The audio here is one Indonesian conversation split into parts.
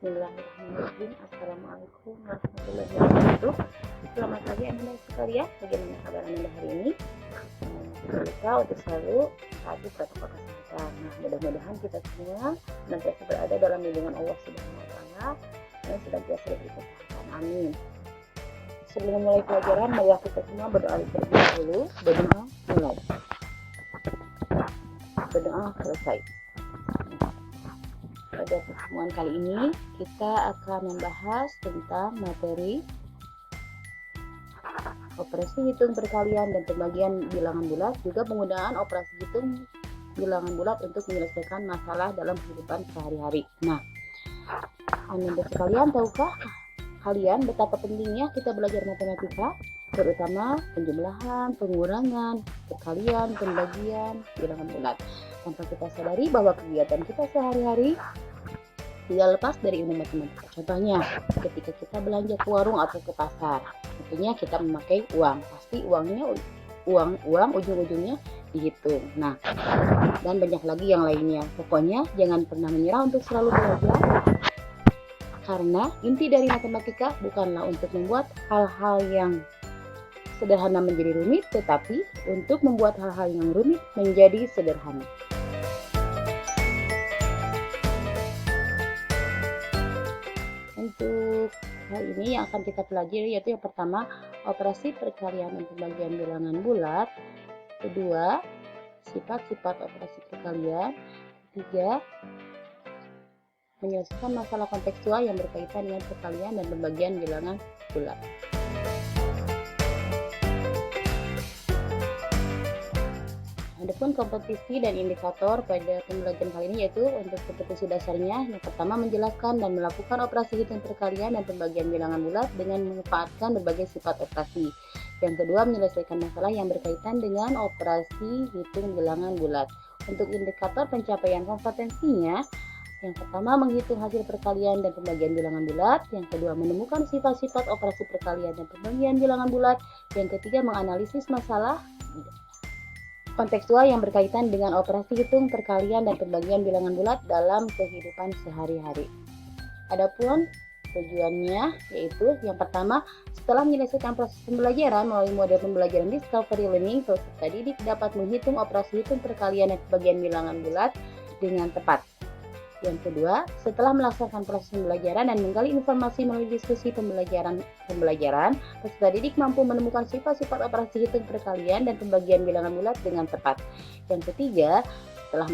Bismillahirrahmanirrahim. Assalamualaikum warahmatullahi wabarakatuh. Selamat pagi Anda sekalian. Bagaimana kabar Anda hari ini? Jangan lupa untuk selalu taati protokol kesehatan. Nah, mudah-mudahan kita semua senantiasa berada dalam lindungan Allah Subhanahu wa taala dan senantiasa diberi kesehatan. Amin. Sebelum memulai pelajaran, marilah kita semua berdoa terlebih dahulu. Berdoa mulai. Berdoa selesai. Pada pertemuan kali ini kita akan membahas tentang materi operasi hitung perkalian dan pembagian bilangan bulat, juga penggunaan operasi hitung bilangan bulat untuk menyelesaikan masalah dalam kehidupan sehari-hari. Nah, Anda sekalian, tahukah kalian betapa pentingnya kita belajar matematika, terutama penjumlahan, pengurangan, perkalian, pembagian, bilangan bulat. Tanpa kita sadari bahwa kegiatan kita sehari-hari tidak lepas dari ilmu matematika. Contohnya, ketika kita belanja ke warung atau ke pasar, tentunya kita memakai uang. Pasti uang ujung-ujungnya dihitung. Nah, dan banyak lagi yang lainnya. Pokoknya jangan pernah menyerah untuk selalu belajar. Karena inti dari matematika bukanlah untuk membuat hal-hal yang sederhana menjadi rumit, tetapi untuk membuat hal-hal yang rumit menjadi sederhana. Untuk hal ini yang akan kita pelajari yaitu yang pertama, operasi perkalian dan pembagian bilangan bulat. Kedua, sifat-sifat operasi perkalian. Ketiga, menyelesaikan masalah kontekstual yang berkaitan dengan perkalian dan pembagian bilangan bulat. Adapun kompetisi dan indikator pada pembelajaran kali ini yaitu untuk kompetisi dasarnya, yang pertama menjelaskan dan melakukan operasi hitung perkalian dan pembagian bilangan bulat dengan memanfaatkan berbagai sifat operasi. Yang kedua, menyelesaikan masalah yang berkaitan dengan operasi hitung bilangan bulat. Untuk indikator pencapaian kompetensinya, yang pertama menghitung hasil perkalian dan pembagian bilangan bulat, yang kedua menemukan sifat-sifat operasi perkalian dan pembagian bilangan bulat, yang ketiga menganalisis masalah kontekstual yang berkaitan dengan operasi hitung perkalian dan pembagian bilangan bulat dalam kehidupan sehari-hari. Adapun tujuannya yaitu yang pertama, setelah menyelesaikan proses pembelajaran melalui model pembelajaran discovery learning, peserta didik dapat menghitung operasi hitung perkalian dan pembagian bilangan bulat dengan tepat. Yang kedua, setelah melaksanakan proses pembelajaran dan menggali informasi melalui diskusi pembelajaran, peserta didik mampu menemukan sifat-sifat operasi hitung perkalian dan pembagian bilangan bulat dengan tepat. Yang ketiga, setelah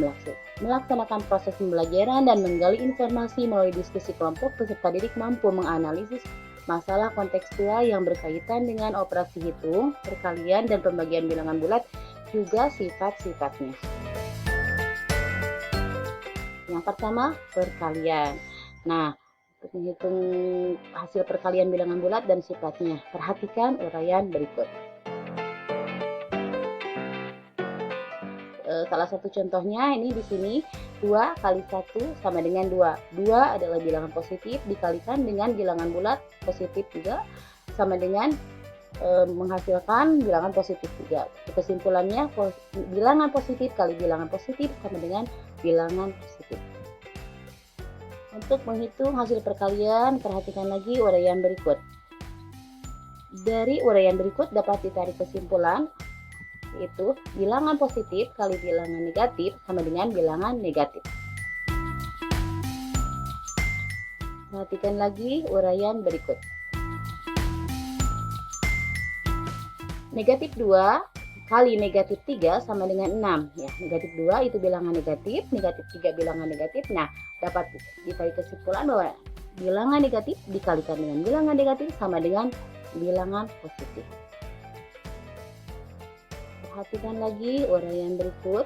melaksanakan proses pembelajaran dan menggali informasi melalui diskusi kelompok, peserta didik mampu menganalisis masalah kontekstual yang berkaitan dengan operasi hitung perkalian dan pembagian bilangan bulat, juga sifat-sifatnya. Yang pertama, perkalian. Nah, untuk menghitung hasil perkalian bilangan bulat dan sifatnya, perhatikan uraian berikut. Salah satu contohnya ini di sini 2 kali 1 sama dengan 2. 2 adalah bilangan positif dikalikan dengan bilangan bulat positif juga sama dengan menghasilkan bilangan positif juga. Kesimpulannya, bilangan positif kali bilangan positif sama dengan bilangan positif. Untuk menghitung hasil perkalian, perhatikan lagi uraian berikut. Dari uraian berikut dapat ditarik kesimpulan, yaitu bilangan positif kali bilangan negatif sama dengan bilangan negatif. Perhatikan lagi uraian berikut. Negatif 2 kali negatif 3 sama dengan 6. Ya, negatif 2 itu bilangan negatif 3 bilangan negatif. Nah, dapat ditarik kesimpulan bahwa bilangan negatif dikalikan dengan bilangan negatif sama dengan bilangan positif. Perhatikan lagi uraian berikut.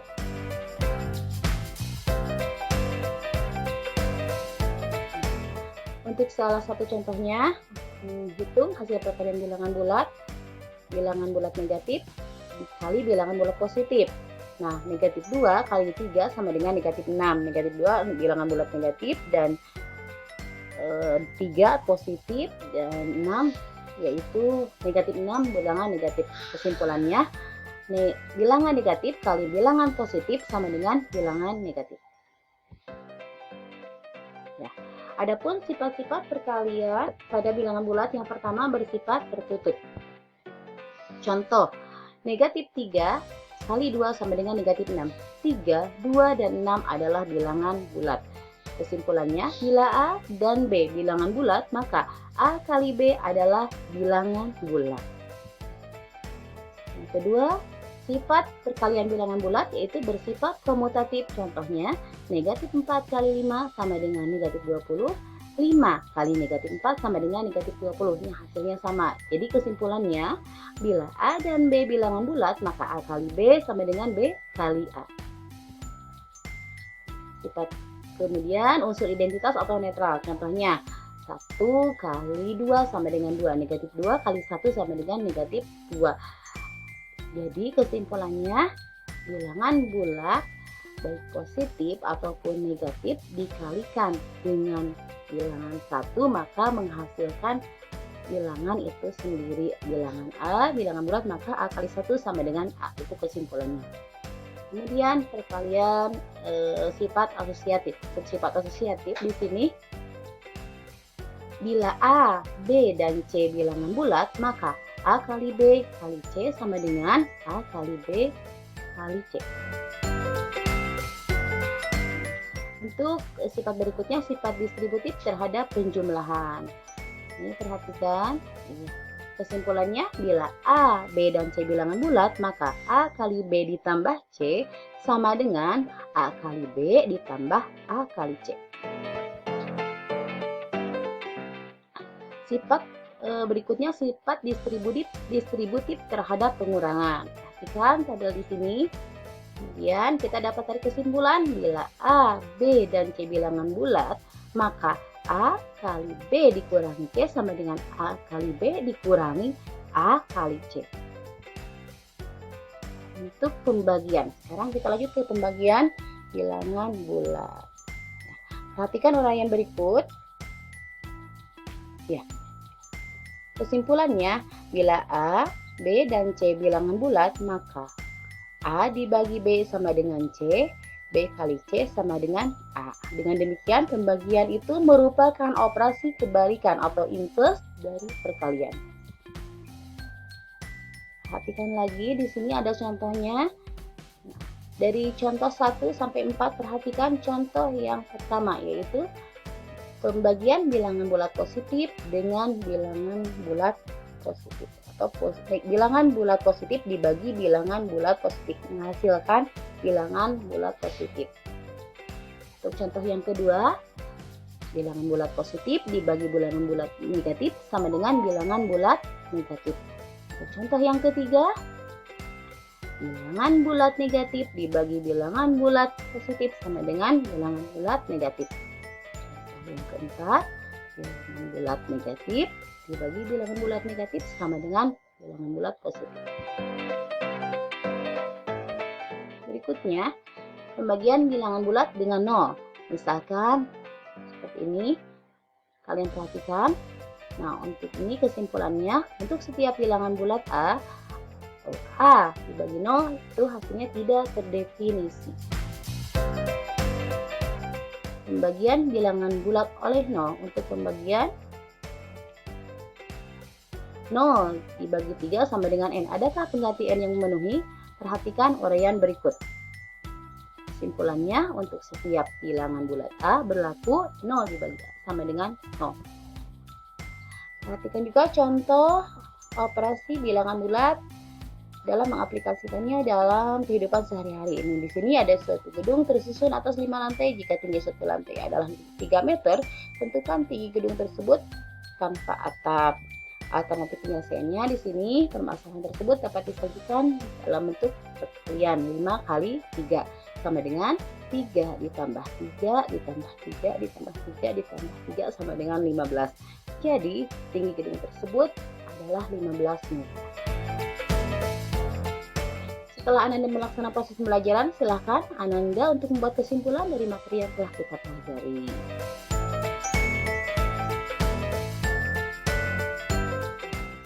Untuk salah satu contohnya, hitung hasil perkalian bilangan bulat negatif dikali bilangan bulat positif. Nah, negatif 2 kali 3 sama dengan negatif 6. Negatif 2 bilangan bulat negatif dan 3 positif dan 6 yaitu negatif 6 bilangan negatif. Kesimpulannya, bilangan negatif kali bilangan positif sama dengan bilangan negatif. Ya. Adapun sifat-sifat perkalian pada bilangan bulat yang pertama bersifat tertutup. Contoh, negatif 3 kali 2 sama dengan negatif 6. 3, 2, dan 6 adalah bilangan bulat. Kesimpulannya, bila A dan B bilangan bulat, maka A kali B adalah bilangan bulat. Yang kedua, sifat perkalian bilangan bulat yaitu bersifat komutatif. Contohnya, negatif 4 kali 5 sama dengan negatif 20. 5 kali negatif 4 sama dengan negatif 20. Ini hasilnya sama. Jadi kesimpulannya, bila A dan B bilangan bulat, maka A kali B sama dengan B kali A. Sifat kemudian unsur identitas atau netral. Contohnya, 1 kali 2 sama dengan 2. Negatif 2 kali 1 sama dengan negatif 2. Jadi kesimpulannya, bilangan bulat baik positif ataupun negatif dikalikan dengan bilangan 1 maka menghasilkan bilangan itu sendiri. Bilangan A, bilangan bulat, maka A kali 1 sama dengan A. Itu kesimpulannya. Kemudian perkalian sifat asosiatif. Bersifat asosiatif di sini, bila A, B, dan C bilangan bulat, maka A kali B kali C sama dengan A kali B kali C. Untuk sifat berikutnya, sifat distributif terhadap penjumlahan. Ini perhatikan. Kesimpulannya, bila A, B, dan C bilangan bulat, maka A kali B ditambah C sama dengan A kali B ditambah A kali C. Sifat berikutnya, sifat distributif terhadap pengurangan. Perhatikan tabel di sini. Kemudian kita dapat tarik kesimpulan, bila A, B, dan C bilangan bulat, maka A kali B dikurangi C sama dengan A kali B dikurangi A kali C. Untuk pembagian, sekarang kita lanjut ke pembagian bilangan bulat. Perhatikan uraian berikut. Ya. Kesimpulannya, bila A, B, dan C bilangan bulat, maka A dibagi B sama dengan C, B kali C sama dengan A. Dengan demikian, pembagian itu merupakan operasi kebalikan atau inverse dari perkalian. Perhatikan lagi, di sini ada contohnya. Dari contoh 1 sampai 4, perhatikan contoh yang pertama, yaitu pembagian bilangan bulat positif dengan bilangan bulat positif. Atau bilangan bulat positif dibagi bilangan bulat positif menghasilkan bilangan bulat positif. Untuk contoh yang kedua, bilangan bulat positif dibagi bilangan bulat negatif sama dengan bilangan bulat negatif. Untuk contoh yang ketiga, bilangan bulat negatif dibagi bilangan bulat positif sama dengan bilangan bulat negatif. Contoh yang keempat, bilangan bulat negatif dibagi bilangan bulat negatif sama dengan bilangan bulat positif. Berikutnya, pembagian bilangan bulat dengan 0. Misalkan seperti ini, kalian perhatikan. Nah, untuk ini kesimpulannya, untuk setiap bilangan bulat A dibagi 0 itu hasilnya tidak terdefinisi. Pembagian bilangan bulat oleh 0, untuk pembagian 0 dibagi 3 sama dengan N. Adakah pengganti N yang memenuhi? Perhatikan uraian berikut. Kesimpulannya, untuk setiap bilangan bulat A berlaku 0 dibagi A sama dengan 0. Perhatikan juga contoh operasi bilangan bulat dalam mengaplikasikannya dalam kehidupan sehari-hari ini. Di sini ada suatu gedung tersusun atas 5 lantai. Jika tinggi suatu lantai adalah 3 meter, tentukan tinggi gedung tersebut tanpa atap. Alternatif penyelesaiannya di sini, permasalahan tersebut dapat disajikan dalam bentuk perkalian 5 kali 3 sama dengan 3 ditambah 3 ditambah 3 ditambah 3 ditambah 3 sama dengan 15. Jadi, tinggi gedung tersebut adalah 15 meter. Setelah Ananda melaksanakan proses pembelajaran, silakan Ananda untuk membuat kesimpulan dari materi yang telah kita pelajari.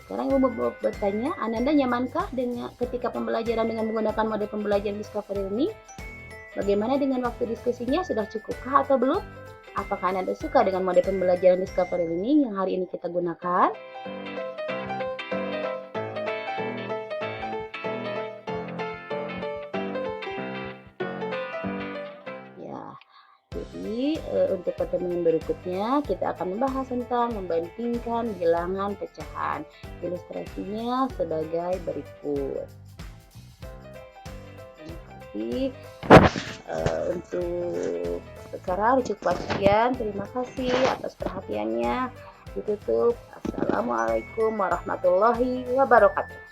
Sekarang Ibu mau bertanya, Ananda nyamankah dengan ketika pembelajaran dengan menggunakan model pembelajaran Discovery ini? Bagaimana dengan waktu diskusinya? Sudah cukupkah atau belum? Apakah Anda suka dengan mode pembelajaran Discovery Learning yang hari ini kita gunakan? Ya, jadi untuk pertemuan berikutnya kita akan membahas tentang membandingkan bilangan pecahan. Ilustrasinya sebagai berikut. Terima kasih. Untuk sekarang cukup sekian. Terima kasih atas perhatiannya. Ditutup. Assalamualaikum warahmatullahi wabarakatuh.